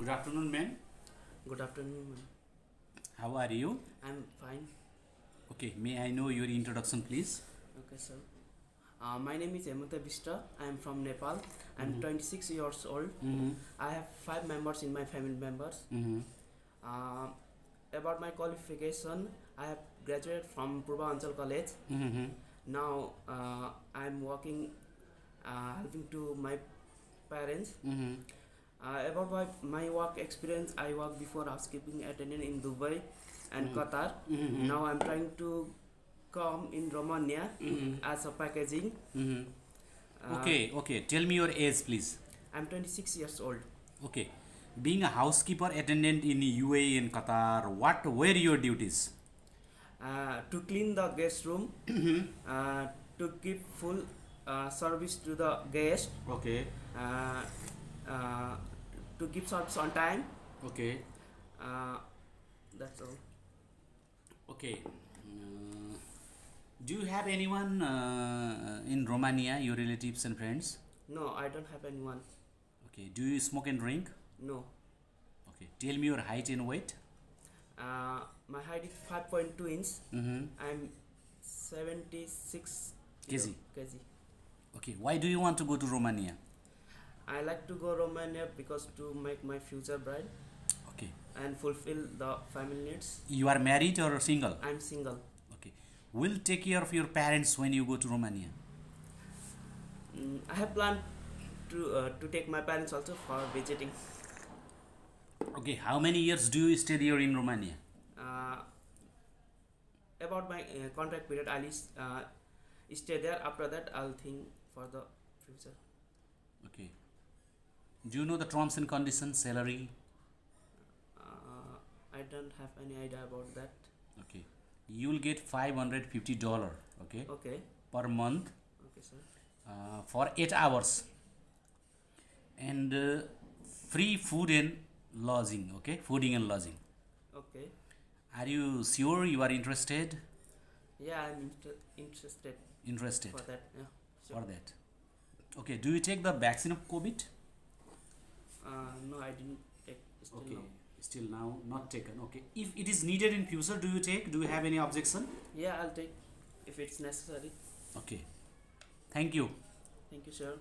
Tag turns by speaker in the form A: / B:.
A: Good afternoon, ma'am.
B: Good afternoon, ma'am.
A: How are you?
B: I'm fine.
A: Okay, may I know your introduction, please?
B: Okay, sir. My name is Hemanta Bista. I'm from Nepal. I'm 26 years old. I have 5 members in my family members. Uh, about my qualification, I have graduated from Purvanchal College. Now I'm working, helping to my parents. About my work experience, I worked before housekeeping attendant in Dubai and Qatar. Now I'm trying to come in Romania as a packaging.
A: Okay. Tell me your age, please.
B: I'm 26 years old.
A: Okay. Being a housekeeper attendant in UAE and Qatar, what were your duties?
B: To clean the guest room, to give full service to the guest,
A: Okay.
B: to give service on time.
A: Okay.
B: That's all.
A: Okay. Do you have anyone in Romania, your relatives and friends?
B: No, I don't have anyone.
A: Okay. Do you smoke and drink?
B: No.
A: Okay. Tell me your height and weight.
B: My height is 5.2 inch. I'm 76
A: kg.
B: kg.
A: Okay. Why do you want to go to Romania?
B: I like to go Romania because to make my future bride
A: Okay.
B: and fulfill the family needs.
A: You are married or single?
B: I'm single.
A: Okay. Will take care of your parents when you go to Romania?
B: I have planned to take my parents also for visiting.
A: Okay. How many years do you stay there in Romania?
B: About my contract period, I'll stay there. After that, I'll think for the future.
A: Okay. Do you know the terms and conditions, salary?
B: I don't have any idea about that.
A: Okay. You will get $550. Okay.
B: Okay.
A: Per month.
B: Okay, sir.
A: For 8 hours. And free food and lodging. Okay. Fooding and lodging.
B: Okay.
A: Are you sure you are interested?
B: Yeah, I'm interested.
A: Interested
B: For that, yeah. Sure.
A: for that. Okay. Do you take the vaccine of COVID?
B: No, I didn't take still
A: Okay.
B: now.
A: Still now not taken. Okay. If it is needed in future, do you take? Do you have any objection?
B: Yeah, I'll take if it's necessary.
A: Okay. Thank you.
B: Thank you, sir.